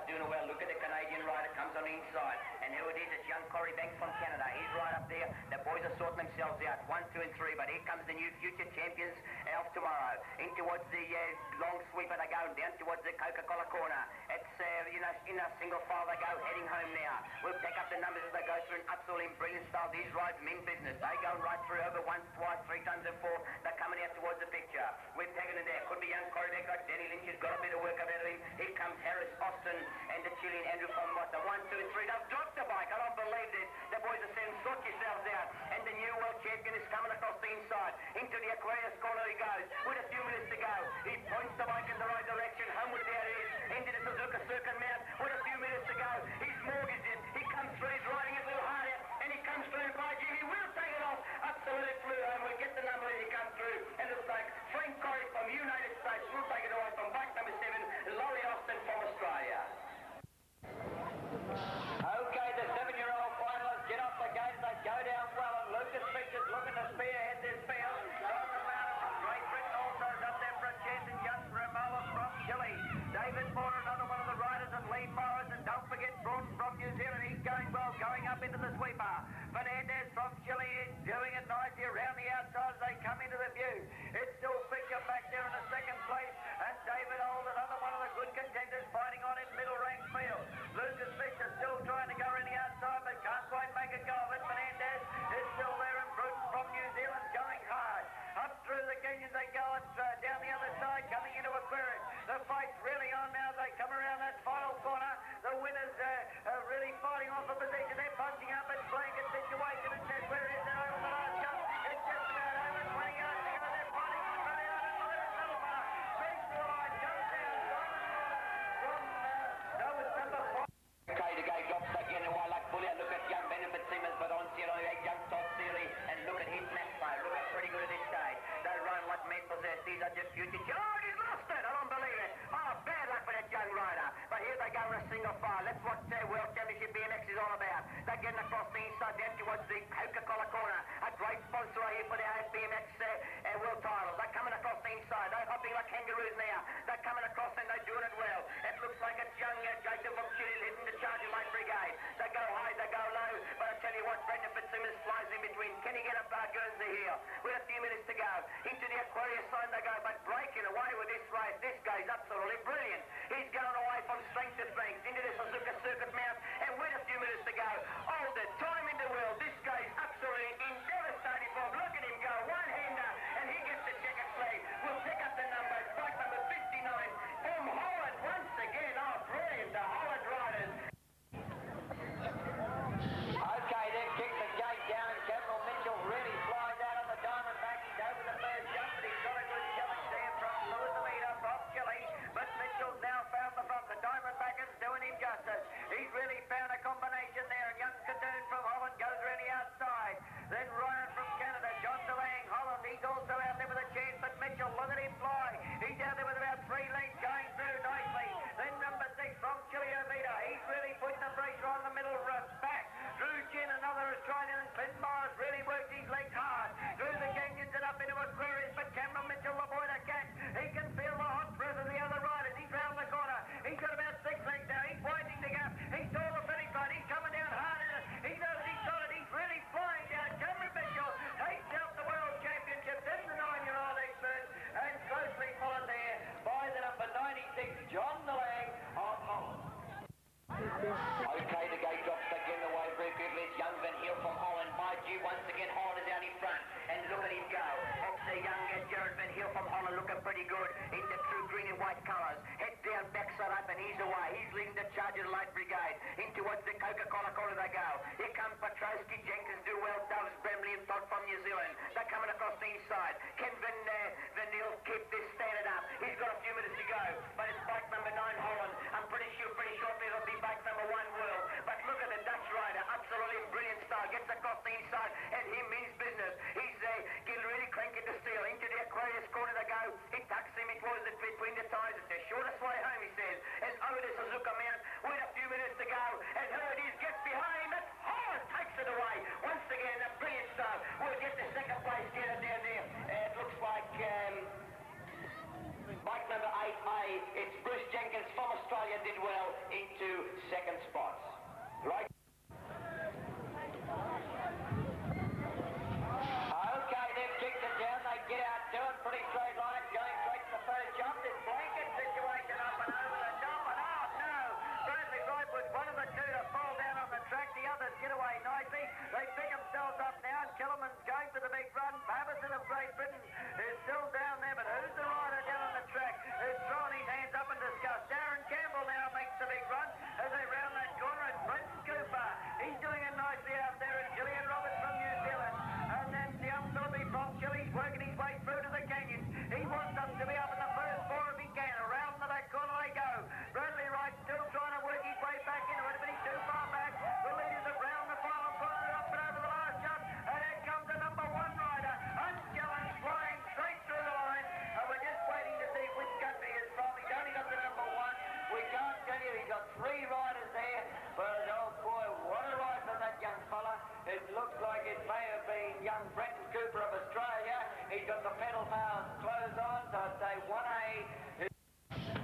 start doing it well. Look at the Canadian rider, comes on the inside. And who it is, it's young Corey Banks from Canada. He's right up there. The boys are sorting themselves out, 1, 2 and 3. But here comes the new future champions of tomorrow. In towards the long sweeper they go, down towards the Coca-Cola corner. It's, in a single file they go, heading home now. We'll pick up the numbers as they go through an absolutely brilliant style. These rides mean business. They go right through over once, twice, 3 times and 4. They're coming out towards the picture. We're taking it there. Could be young Corey Banks, got Denny Lynch, has got a bit of work ahead of him. Here comes Harris Austin and the Chilean Andrew from Motta. 1, 2 and 3. They've dropped the bike. I don't believe this. The boys are saying, sort yourselves out. And the new world champion is coming across the inside. Into the Aquarius corner he goes. With a few minutes to go. He points the bike in the right direction. Homeward there he is. Into the Suzuka Circuit mount. With a few minutes to go. He's mortgaged it. He comes through. He's riding it a little harder. And he comes through. By Jimmy, he will take it off. Absolutely flew home. We'll get the number as he comes through. And it's like Frank Corey from the United States. We'll take it away from bike number 7. Laurie Austin from Australia. Okay, the 7-year-old finalists get off the gate. They go down well, and Lucas Fisher's looking to spearhead this field. Jonathan Louder from Great Britain also is up there for a chance, and young Ramoa from Chile. David Moore, another one of the riders, and Lee Morris, and don't forget Braun from New Zealand. He's going well, going up into the sweeper. Fernandez from Chile is doing it nicely around the outside as they come into the view. It's still Fisher back there in the second place, and David Old, another one of the good contenders, fighting on in middle ranked field. Lucas Fisher still trying to go around the outside, but can't quite make a go of it. Fernandez is still there, and Bruton from New Zealand going hard. Up through the canyons they go, and down the other side, coming into Aquarius. The fight's really on now. They come around that final corner. The winners are really fighting off a position. They're punching up and blanket situation. And says, where is it over the last jump? It's just about over 20 yards to go. They're fighting on the out and the silver. Big line comes down. From no, it's number 5. Okay, the guy drops again. And while like bully, I look at young Benefit Simmons, but on Sierra, young Todd Sealy, and look at his match play. Look at pretty good at this stage. They run like men possess. These are just future. Oh, he's lost it. I don't believe it. Oh, bad luck for that young rider. But here they go in a single file. That's what World Championship BMX is all about. They're getting across the inside down towards the Coca-Cola corner. A great sponsor right here for the BMX world title. They're coming across the inside. They're hopping like kangaroos now. They're coming across and they're doing it well. It looks like it's young Jacob from Chile leading the charge of Light Brigade. They go high, they go low. But I tell you what, Brendan Fitzsimmons flies in between. Can he get up Guernsey here? With a few minutes to go. Into the Aquarius side they go, but breaking away with this race. This guy's absolutely brilliant. He's going away from strength to strength into the Suzuka Circuit mount, and with a few minutes to go, all the time in the world, this guy's absolutely in devastating form. Look at him go, one-hander, and he gets the checkered flag. We'll pick up the number, bike number 59 from Holland once again. Oh, brilliant, the Holland riders. Okay, they've kicked the gate down, and Cameron Mitchell really flies out on the diamond back. He's over the first jump, but he's got a good challenge there from Louis Amida from Chile. But Mitchell's now found the front. The Diamondback is doing him justice. He's really found a combination there. And young Cadoon from Holland goes around the outside. Then Ryan from Canada, John DeLang, Holland. He's also out there with a chance. But Mitchell, look at him fly. He's out there with about 3 lengths going through nicely. Then number 6 from Chile Amida. He's really putting the pressure on the middle back. Drew Chin, another Australian, and Clint Morris really worked his legs hard. Through the canyons and up into Aquarius. But Cameron Mitchell, the boy that catch, he can feel the hot breath of the other riders. He's round the corner. He's got about 6 lengths now. He's widening the gap. He's all the finish line. He's coming down hard. He knows he's got it. He's really flying down. Cameron Mitchell takes out the World Championship. Then the 9-year-old expert, and closely followed there by the number 96, John DeLang of Holland. Okay, the gate drops again away very quickly. It's young Van Heel from Holland. By G, once again, Holland is out in front. And look at him go. It's the young Jared Van Heel from Holland looking pretty good in the true green and white colours. Head down, backside up, and he's away. He's leading the charge of the Light Brigade. In towards the Coca-Cola corner they go. Here comes Petrosky, Jenkins, Duwell, Doves, Bremley, and Todd from New Zealand. They're coming across the inside. Ken Van Heel keep this standing up. He's got a few minutes to go. But it's bike number 9, Holland. I'm pretty shortly it'll be bike number 1, World. But look at the Dutch rider. Absolutely brilliant style. Gets across the inside, and he means business. He's getting really cranking the steel. Into the Aquarius corner they go. He tucks him towards it between the tires. It's the shortest way home, he says. And over the Suzuka mount with a few minutes to go. And here it is, gets behind him. But Holland takes it away. Once again, a brilliant style. We'll get the second place getter down there. It looks like bike number 8A it's Bruce Jenkins from Australia did well into second spots. Right. Okay, they've kicked it down. They get out doing pretty straight line, going straight to the first jump. This blanket situation up and over the top, and oh no! Bradley Wright was one of the two to fall down on the track. The others get away nicely. They pick themselves up now, and Kellerman's going for the big run. Baberson of Great Britain is still down there, but who's the rider down on the track who's throwing his hands up in disgust? Darren Campbell now makes the big run as they round that corner. It's Brent Cooper. He's doing it nicely out there, and Gillian Roberts from New Zealand. And then the young Philippi from Chile's working his way through to the canyons. He wants them to be up in the first four if he can. Around to that corner they go. Bradley Wright still trying to work his way back into it, but he's too far back. The leaders have round the final corner up and over the last jump. And here comes the number one rider. Unchallenged, flying straight through the line. And we're just waiting to see which country is from. He's only got the number one. We can't tell you. He's got three riders there. But oh boy, what a ride for that young fella. It looks like it may have been young Brenton Cooper of Australia. He's got the pedal mouth clothes on, so I'd say 1A.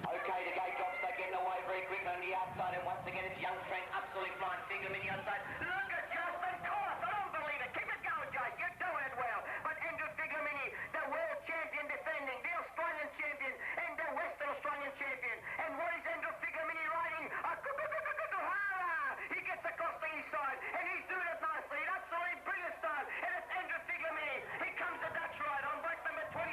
Okay, the gate drops, they're getting away very quickly on the outside, and once again it's young Frank, absolutely flying finger mini outside. Look at Justin Course, I don't believe it. Keep it going, Jake, you're doing it well. But Andrew Figlamini, the world champion defending, the Australian champion, and the Western Australian champion. And what is Andrew Figlamini riding? He gets across the east side, and he's doing it nicely. An absolutely brilliant start, and it's Andrew Figlamini. He comes the Dutch ride on black number 27.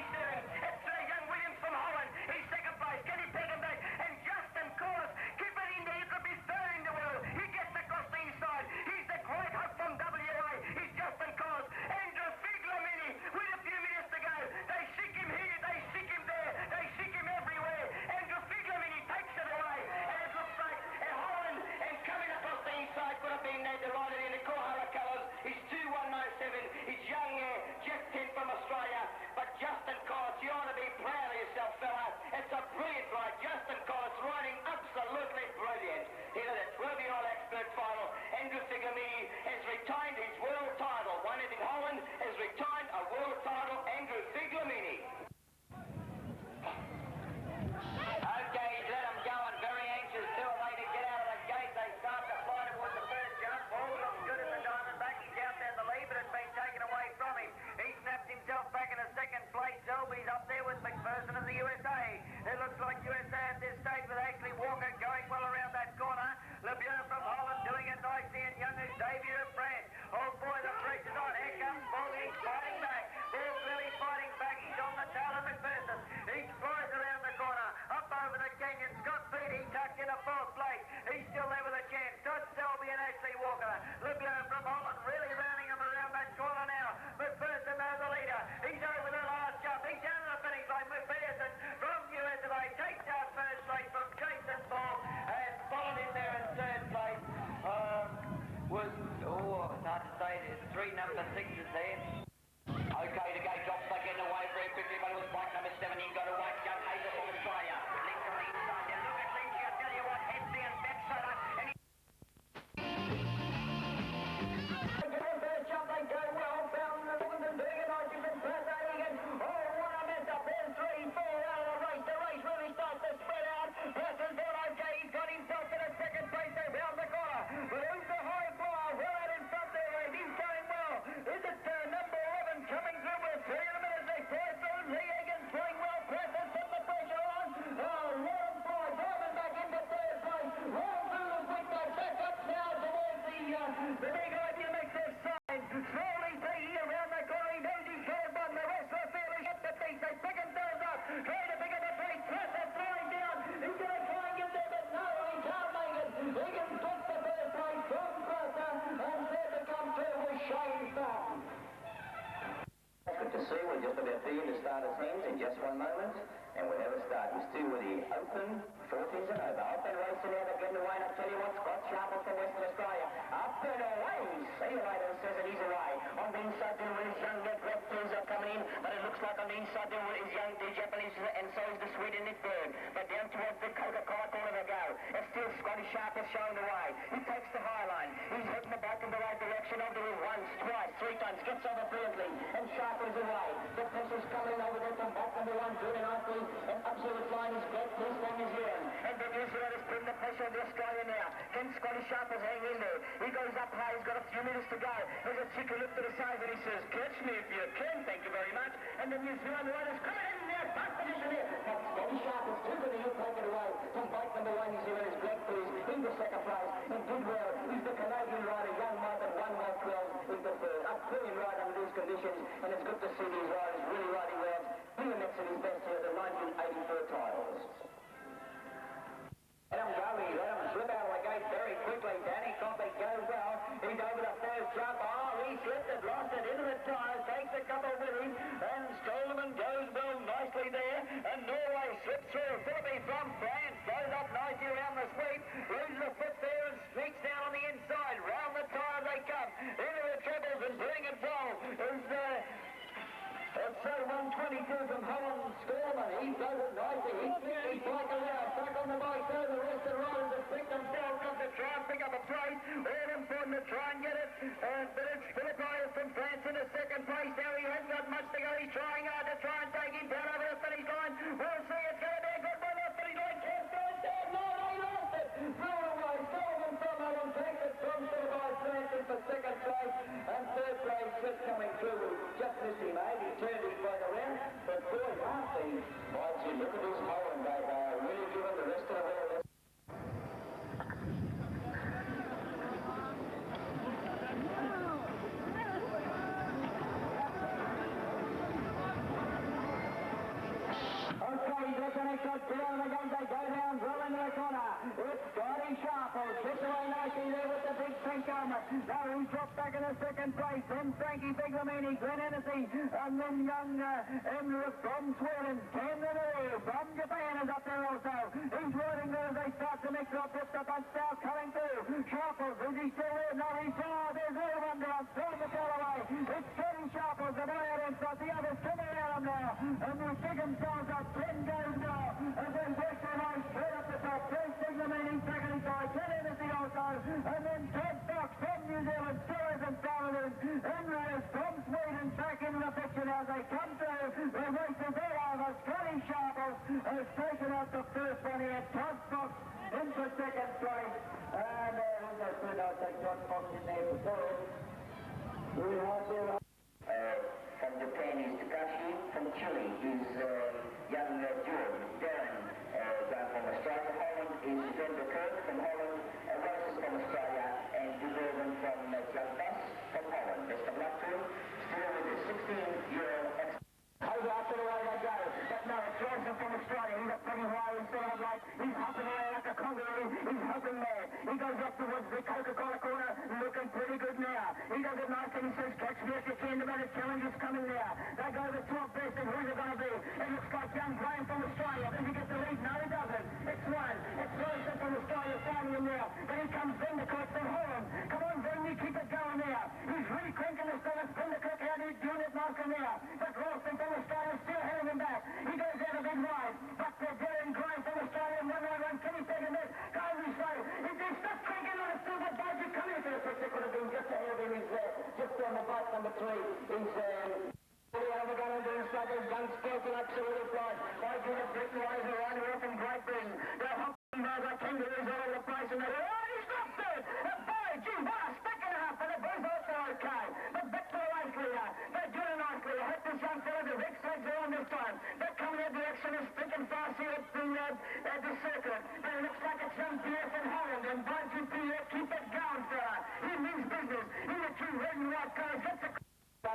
It's young Williams from Holland. He's second place. Can he peg him back? And Justin Course, keep it in there. You could be third in the world. He gets across the east side. He's the great hope from WA. He's Justin Course. Andrew Figlamini with a few minutes to go. They seek him here. They seek him there. They seek him everywhere. Andrew Figlamini takes it away. And it looks like Holland and coming across the east side could have been there to ride it in the Kohara colours. He's 2197. He's young Jeff Tint from Australia. But Justin Course, you ought to be proud of yourself, fella. It's a brilliant ride. Justin Course riding absolutely brilliant. Here at the 12-year-old expert final, Andrew Figlamini has retained his world title. Won it in Holland, has retained a world title, Andrew Figlamini. Okay, he's let him go and very anxious too late to get out of the gate. They start to fly towards the first jump. All looks good in the Diamondback. He's out there in the lead, but it's been taken away from him. He snaps himself back in a second place. Selby's up there with McPherson of the USA. It looks like USA at this stage with Ashley Walker going well around that corner. LeBeau from Holland doing it nicely, and young Xavier of France. Oh boy, the pressure's on. Here comes Bull. He's fighting back. Bull's really fighting back. He's on the tail of McPherson. He flies around the corner, up over the canyon. Scott Beatty tucked in a fourth place. He's still there with a chance. Todd Selby and Ashley Walker. LeBeau from Holland really rounding him around that corner now. McPherson now the leader. He's over the last jump. He's down to the finish line. McPherson from USA takes out first place from Jason Ball and followed in there in third place. It's hard to say. There's three number sixes there. Okay, the gate drops. They're getting away very quickly, but it was bike number 17 got away. Young Hazel from Australia. Links on the inside. Now look at Linksy. I tell you what, heads there and back shot up. And first jump, they go well. Found the woman doing it. I just been passing again. Oh, what a mess up. There's 3, 4 out of the race. The race really starts to spread out. Preston's doing okay. He's got himself in a second place. They round the corner. But who's the high flyer? Well out in front there. He's going well. Is it number 11 coming through with 3 in a minute? They fly through. Lee Higgins playing well. Preston put the pressure on. Oh, let him fly. Driving back into third place. Roll through the quick back. Back up now towards the big idea makes their sign. Slowly taking around the corner. He knows he's headed by the rest of the field. He's up the pace. They pick themselves up. Trying to pick up the pace. Preston throwing down. He's going to try and get there, but no, he can't make it. Higgins gets the third place from Preston, and there to come through with Shane Fountain. Good to see. We're just about being to start us hands in just one moment, and we'll have a start. We're still with the open 40s and over. Up and racing out again to Wayne. I tell you what, Scott Sharple from Western Australia. Up and away. See you later, says it. He's away. On the inside there is young Reptiles are coming in, but it looks like on the inside there is young the Japanese, and so is the Swede in this bird. But down towards the Coca-Cola corner they go. It's still Scottish Sharp is showing the way. He takes the high line. He's hitting the bike in the right direction over the once, twice, 3 times. Gets over brilliantly. And Sharp is away. The pressure's coming over there from bike number 1, doing it nicely. And absolute line is great. This from New Zealand. And the New Zealanders bring the pressure on the Australia now. Can Scotty Sharp is hanging in there. He goes up high. He's got a few minutes to go. There's a chicken look to the side and he says, catch me if you can, thank you very much. And the New Zealand riders coming in there. Back position there. But Scotty Sharp is too good. He'll take it away. From bike number 1, New Zealand is Greg Cruz in the second place. And Goodwell, he's the Canadian rider, young Martin, 1-1-12 in the third. A brilliant ride under these conditions. And it's good to see these riders really riding well. BMX at his best here at the 1984 titles. Let him go, let him slip out of the gate very quickly. Danny Coffey goes well. He's over the first jump. Oh, he slipped it, lost it into the tyres, takes a couple with him, and Stolman goes well nicely there. And Norway slips through. Philippi from France goes up nicely around the sweep, loses a foot there and sneaks down on the inside. Round the tyre they come, into the trebles and doing it well. It's 122 from Holland Stallman. He does it nicely. He's like around. Back on the bike. So the rest of the riders have picked themselves up to try and pick up a place. All important to try and get it. But it's Philippi from France in the second place. Now he hasn't got much to go. He's trying hard to try and take him down over the finish line. We'll see. It's going to be a good one. The finish line can't go down. No, he lost it. Throw it away. Stallman from Holland takes it from Philippi France in for second place. And third place just coming through. Just missing, mate. He turned his bike around. But boy, aren't they? Once you look at this Holland, they are really giving the rest of the world. Okay, the connector down again. They go down, drill into the corner. It's Scotty Sharp. Sits away nicely there with the big pink helmet. Now he's dropped back in the second place. Then Frankie Biglamini, Glenn Hennessy, and then young Emmerich from Sweden. Ken Renee from Japan is up there also. He's riding there as they start to mix up with the bunch now coming through. Sharples, is he still there? No, he's there's all of them down. Throwing the ball away. It's Scotty Sharples, the boy out in front. The others coming around him now. And they pick themselves up. 10 goes now. And then Dexter Rice straight up the top. First Biglamini, second by Ken Hennessy also. And then Ted Fox from New Zealand still is in front of him. Emmerich from Sweden back in the picture as they come through. The race is all over. Scotty Sharples has taken out the first one here. Todd Fox into second place. And who's that third? I'll take Todd Fox in there for third. We have there. From Japan is Takashi. From Chile is young George Darren. Down from Australia. Holland is Brenda Kirk from Holland. Roses from Australia. And Duverden from John Bass from Holland. Best of luck to him. Still with the 16-year-old over after the way they go. But no, it's Johnson from Australia. He's a pretty high instead of like, he's hopping away like a kangaroo. He's hopping there. He goes up towards the Coca-Cola corner, looking pretty good now. He does it nice and he says, catch me if you can. The better challenge is coming now. They go to 12 best and who's it going to be? It looks like young Graham from Australia. Does he get the lead? No, he doesn't. It's one. It's Johnson from Australia finding him now. But here comes Vindercourt from Holland. Come on, Vin, you keep it going now. He's really cranking the stuff. Vindercourt out, he's doing it nicely now. But Ralston from Australia still holding him back. He goes out a big ride. But Darren Graham from Australia and 1-1-1. Can he take him there? Goes his way. If they stop cranking on a silver badge, you come into the picture. Could have been just ahead of him. He's just on the bike number 3. He's we're going to do inside those guns spoken absolutely flies. By Junior Britain riders are riding off in Great Britain. They're hopping by like kangaroos all over the place and they're he stops it! And boy, gee, what a stick and a half, and the boys also okay. But back to the race leader. They're doing nicely. I hope this young fella, the Rex Sage are on this time. They're coming in direction is thick and fast here at the circuit. But it looks like it's young BF in Holland. And by GPF, keep it going, fella. He means business. He's a true red and white guy. Gets the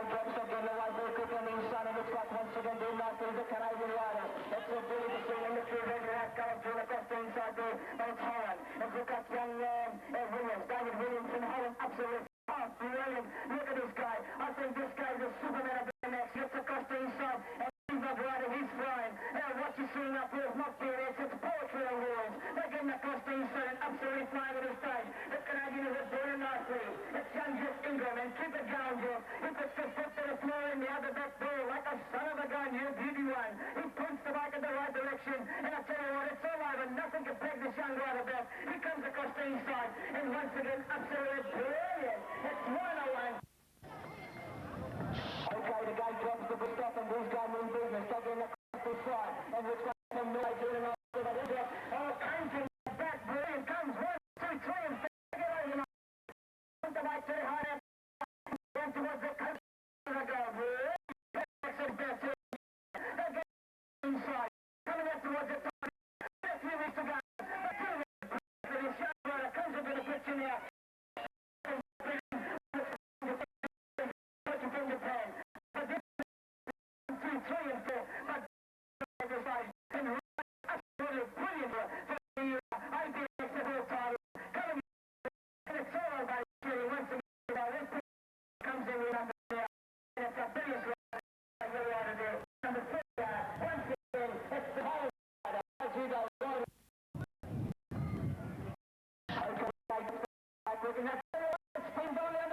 drops again the right very quick on the inside. It looks like once again doing nicely the Canadian rider. It's a beauty to see in the true red and white color through across the inside there. But it's Holland. And look at young Williams. David Williams from Holland. Absolutely. Oh, brilliant. Look at this guy. I think this guy is a superman of BMX. Gets across the inside. And he's not riding. He's flying. What you're seeing up here is not BMX. It's poetry on wheels. They're getting across the inside and absolutely flying at this stage. The Canadian is doing nicely. It's young Jeff Ingram. And keep it going, Jeff. He puts the foot to the floor in the other back door like a son of a gun. You beauty one. He points the bike in the right direction. And I tell you what, it's all over. Nothing can peg this young young rider back. He comes across the inside, and once again, absolutely brilliant. It's 101. Okay, the guy drops the book off, and this guy means business. Taking across the side, and looks like some noise doing all over the India. Oh, comes in the back, brilliant. Comes 1, 2, 3, and 4. Get over now. Went the right to the high end. Went towards the country. Go, brilliant. Inside, coming up towards the top. A few weeks to go. But 2 minutes. This young rider comes into the picture now. From Japan. But this is 1, 2, 3, and 4. But and absolutely brilliant for the IBX world title. Coming in a solo by Jerry once again. This comes in with number 4. And it's a brilliant rider there. Number 4. Once again, it's the whole rider. As you go, looking at the spin down there.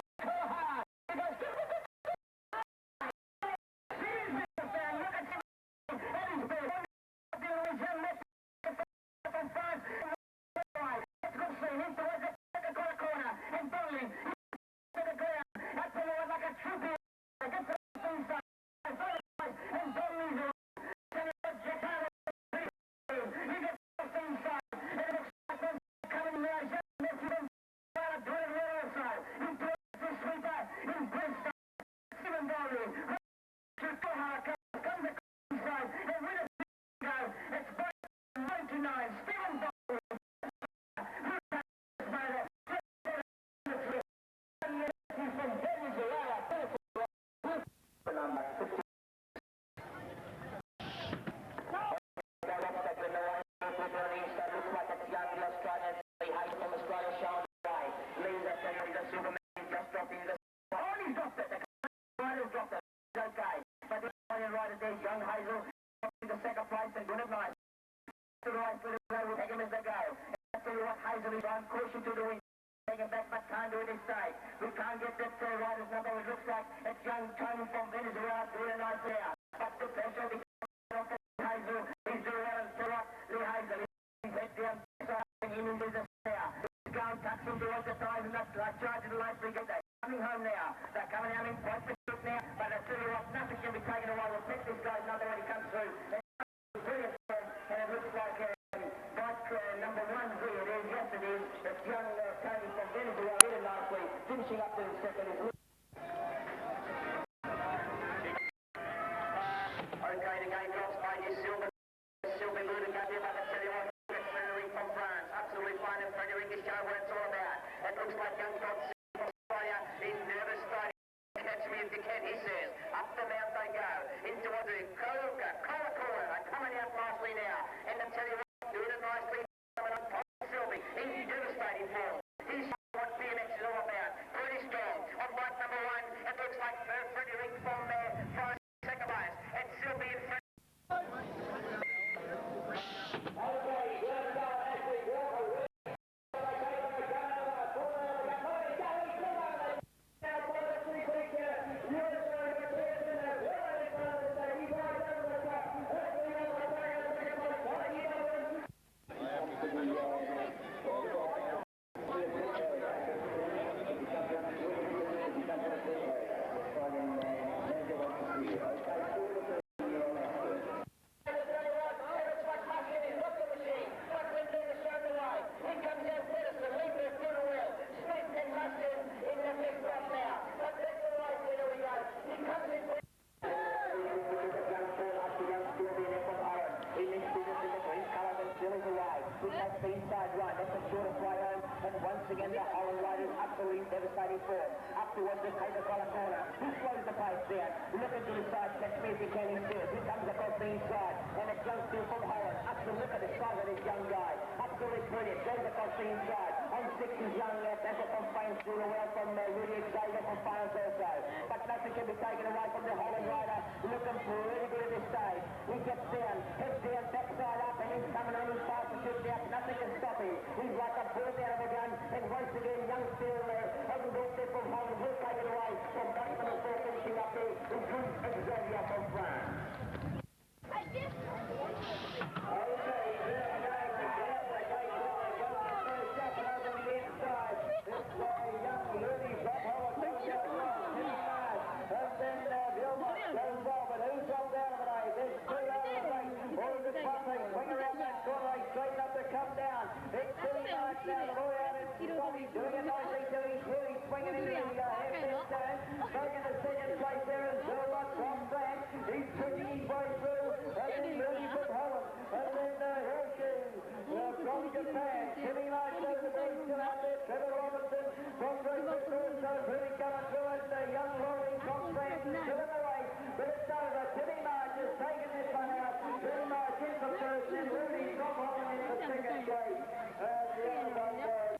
Young Hazel, the second place and good at night. To the right, to the right, we'll take him as they go. And I'll tell you what, Hazel is on, caution to the wing. Take him back, but can't do it this stage. We can't get that rider's number. It looks like it's young Tony from Venezuela doing a nice there. But the pressure will be coming off Hazel. He's doing well and still up. Lee Hazel, he's head down, starting him into the snare. He's going, touching towards the side and that's like charging the light brigade. They're coming home now. They're coming out in quite the shoot now. But I tell you what, nothing can be taken away. We'll pick this guy's number when he comes through. It's brilliant, and it looks like number 1 here. It is, yes it is. It's young Tony from Venezuela really nicely. Finishing up to the second is okay, the game drops by your Silver Moon and Gabriel, but I tell you what, Frederic from France. Absolutely fine, and Frederic is showing what it's all about. It looks like young John from Australia is nervous starting. Catch me if you can, he says. Up the mount they go. Into what the Koruka, they're coming out nicely now. And I tell you what, doing it nicely. Coming up, Sylvie, he's devastating form. He's what BMX is all about. Pretty strong. On bike number 1, it looks like Frederic from France, second place. And Sylvie and Frederic. Again, the Holland riders absolutely devastating form. Up towards the Coca-Cola corner. Who slows the pace down? Looking to the side, catch me if you can instead. He comes across the inside. And it's young Phil from Holland. Up to look at the size of this young guy. Absolutely brilliant. Goes across the inside. On 6 is young Becker from France, doing well from Rudy Xavier from France also. But nothing can be taken away from the Holland rider. Looking pretty good at this stage. He gets down, heads down, backside up, and he's coming on his fast to shoot out. Nothing can stop him. He's like a bullet out of a gun. And once again, young Phil hasn't got there from Holland. He'll take it away from back number 4, finishing up there. Is Rudy Xavier from France. Okay, Scotty doing it nicely too. He's really swinging into the half-pin stand. Taking the second place there is Zerlot from France. He's pushing his way through. And then Moody from Holland. And then Hershey from Japan. Timmy Marsh goes the big still out there. Trevor Robinson from Great Britain. So really coming through it. Young Rory from France is still in the race. But it's over. Timmy Marsh is taking this one out. Timmy Marsh in for first. And Moody from Holland in for second place. The other one was...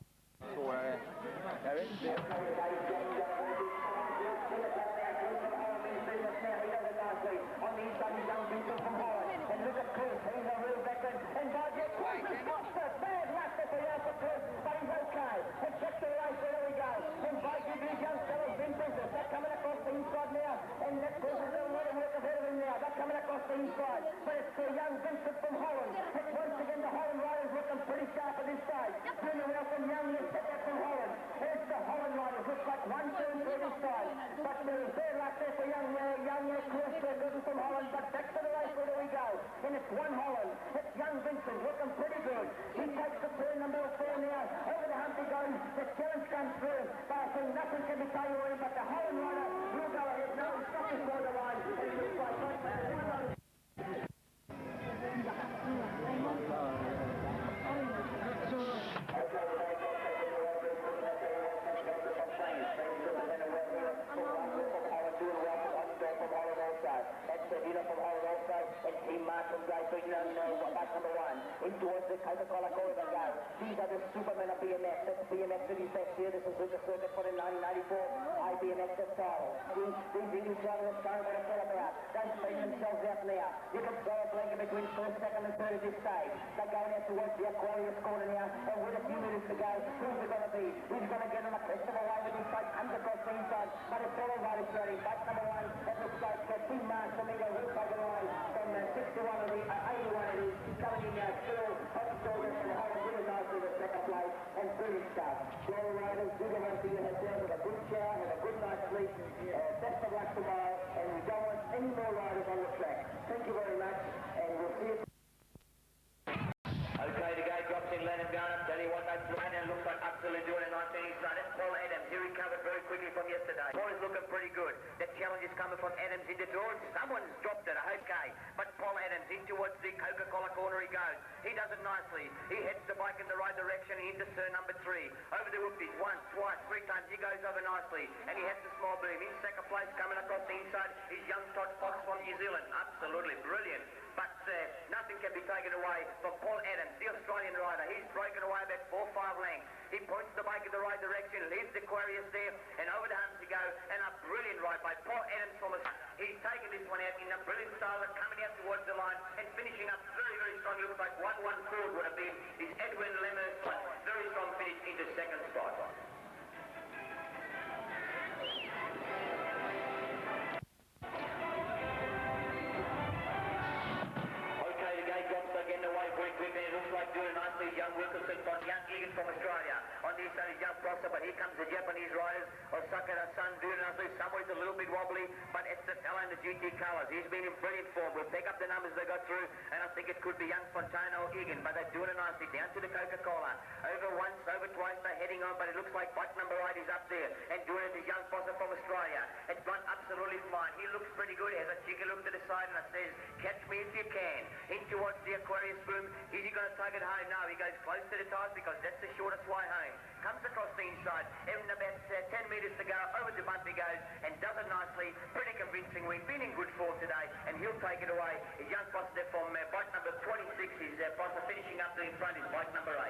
On the inside, he's young Vincent from Holland. And look at Chris, he's a real veteran. And Dodger, what's the bad luck for the Alpha Chris, but he's okay. And check the race, there we go. And Dodger, these young fellows, Vincent, they're coming across the inside now. And that Chris is a lot of work ahead of him now. They're coming across the inside. But it's young Vincent from Holland. It's once again the Holland riders looking pretty sharp at this stage. Junior Will from Young, let's get that from Holland. Here's the Holland riders, looks like 1, 2, and 3 this side. But there's bad luck there for young Chris, looking from Holland. But back to the race, where do we go? And it's one Holland. It's young Vincent, looking pretty good. He takes the turn number 4 now. Over the hump he goes. The challenge comes through. But I think nothing can be taken away. But the Holland rider will go ahead. No, he's got his border line. And it looks like one. That's the leader from Holland also, and Team Mark from Great Britain on back number 1. In towards the Coca-Cola corridor go. These are the Supermen of BMX. That's BMX at his best here. This is Lucas Circuit for in 1994. IBMX title. These English riders are showing what it's all about. Don't speed themselves out now. You can throw a blanket between first, second and third at this stage. They're going out towards the Aquarius corner now, and with a few minutes to go, who's it going to be? Who's going to get on a crest of a wave with this side? Comes across the inside, but it's all right. It's ready. Back number 1. That looks like Team Mark from England will take it away from 61 of the 81 of these. Coming in now, still hot soldiers from Holland, really nicely the second place, and brilliant stuff. Floral Riders, good to have you head down with a good shower, have a good night's sleep. Best of luck tomorrow, and we don't want any more riders on the track. Thank you very much, and we'll see you. Okay, the guy drops in, let him go. Tell you what, that's right, and looks like absolutely doing a nice thing. He's done it. Paul Adams, he recovered very quickly from yesterday. Paul is looking pretty good. That challenge is coming from Adams into George. Someone's dropped it, okay. But Paul Adams in towards the Coca-Cola corner he goes. He does it nicely. He heads the bike in the right direction into turn number 3. Over the whoopies, once, twice, 3 times. He goes over nicely. And he hits the small boom. In second place, coming across the inside, is young Todd Fox from New Zealand. Absolutely brilliant. But nothing can be taken away from Paul Adams, the Australian rider. He's broken away about 4 or 5 lengths. He points the bike in the right direction, leaves the Aquarius there, and over the hump to go. And a brilliant ride by Paul Adams from us. He's taken this one out in a brilliant style, coming out towards the line and finishing up very, very strong. Looks like 1-1-4 would have been his Edwin Lemmer's very strong finish into second spot. Doing nicely, young Wilkinson from young Egan from Australia. On the side is young Prosser, but here comes the Japanese riders. Osaka-san doing nicely. Somewhere it's a little bit wobbly, but it's the fellow in the GT colours. He's been in brilliant form. We'll pick up the numbers they got through, and I think it could be young Fontana or Egan, but they're doing it nicely. Down to the Coca-Cola. Over once, over twice, they're heading on, but it looks like bike number 8 is up there. And doing it is young Prosser from Australia. It's gone absolutely fine. He looks pretty good. He has a cheeky look to the side, and it says, catch me if you can. In towards the Aquarius boom. Is he going to take it home? No, he goes close to the tires because that's the shortest way home. Comes across the inside, and about 10 metres to go, over the bump he goes, and does it nicely, pretty convincingly, been in good form today, and he'll take it away. His young Foster there from bike number 26, his Foster finishing up in front is bike number 8.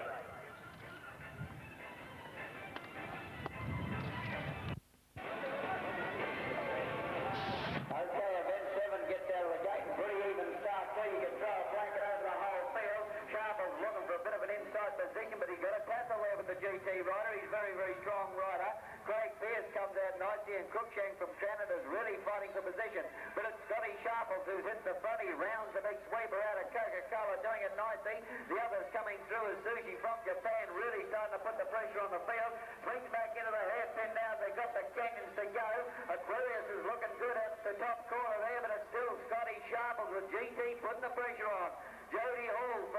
Okay, event 7 gets out of the gate, and pretty even start there. You can throw a blanket over the whole field. Sharple's looking for a bit of an inside position, but he's got a tackle there with the GT rider. He's a very, very strong rider. Craig Pierce comes out nicely, and Cruikshank from Canada's really fighting for position. But it's Scotty Sharples who's hit the front. He rounds the big sweeper out of Coca-Cola, doing it nicely. The others coming through is Sushi from Japan, really starting to put the pressure on the field. Brings back into the hairpin now. They've got the canyons to go. Aquarius is looking good at the top corner there, but it's still Scotty Sharples with GT putting the pressure on. Jody Hall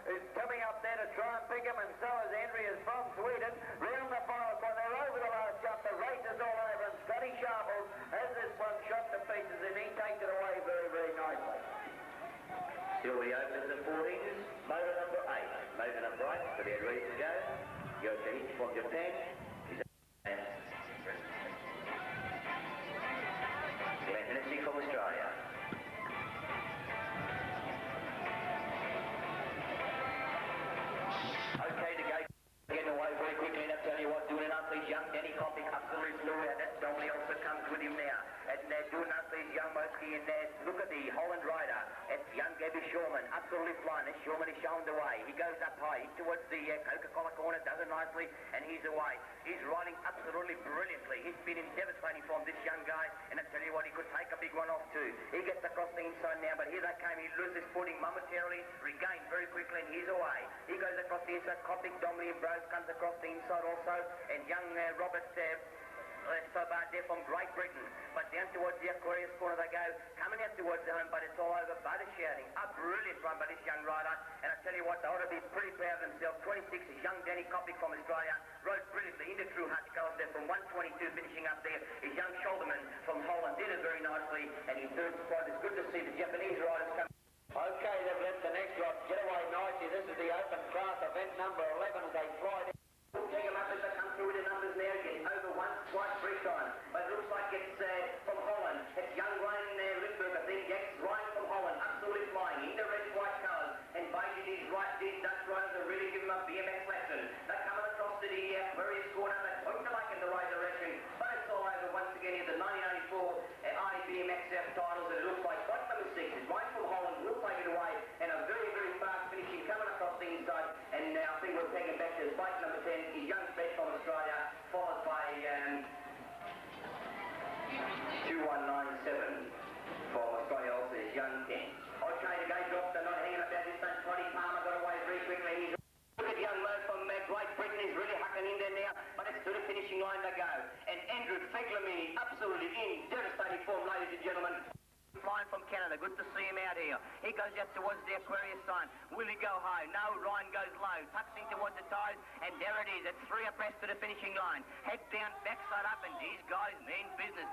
is coming up there to try and pick him, and so is Andreas from Sweden. Round the final corner, they're over the last jump. The race is all over, and Scotty Sharples has this one shot to pieces, and he takes it away very, very nicely. Still we open the 14s, motor number 8. Motor number 8, so they're ready to go. Yoshi from Japan. Glenn Hennessy from Australia. Okay to go. Getting away very quickly, and I'll tell you what, doing it up, these young Danny Kopic, absolutely blue, and that Domley also comes with him now. And doing up these young Mosky, and look at the Holland rider. It's young Gabby Shawman, absolutely flying. This Shawman is shown the way. He goes up high towards the Coca-Cola corner, does it nicely, and he's away. He's riding absolutely brilliantly. He's been in devastating form, this young guy, and I tell you what, he could take a big one off too. He gets across the inside now, but here they came. He loses footing momentarily, regained very quickly, and he's away. He goes across the inside. Kopic, Domley, and Brose comes across the inside also, and young Robert Sobard there from Great Britain. But down towards the Aquarius corner they go, coming out towards the home, but it's all over. Both are shouting. A brilliant run by this young rider, and I tell you what, they ought to be pretty proud of themselves. 26 is young Danny Kopic from Australia, rode brilliantly into True Hutch Colours there from 122, finishing up there. His young Shoulderman from Holland did it very nicely, and in third spot. It's good to see the Japanese riders come. Okay, they've left the next lot get away nicely. This is the open class event number 11 as they fly. Check them up as they come through with the numbers now, getting over once, twice, 3 times. But it looks like it's from Holland. It's young Ryan Lindbergh, I think. Yes, Ryan from Holland, absolutely flying in the red, white colours. And Beijing is right, these Dutch riders are really giving them a BMX lesson. They're coming across to the Aquarius corner. They're totally like in the right direction. But it's all over once again in the 1984 IBMX VM titles. And it looks like bike number 6 is Ryan from Holland will take it away. And a very, very fast finishing coming across the inside. And now I think we'll take it back to bike number 10 is young Fred from Australia, followed by 2197 from Australia also is young 10. Okay, the gate drops, they're not hanging about this time. Toddy Palmer got away very quickly. He's look at young Mo from Great Britain, he's really hucking in there now, but it's to the finishing line they go. And Andrew Feglamini, absolutely in devastating form, ladies and gentlemen. Flying from Canada, good to see him out here. He goes out towards the Aquarius sign. Will he go high? No, Ryan goes low, tucks in towards the tires, and there it is. It's 3 abreast to the finishing line. Head down, backside up, and these guys mean business.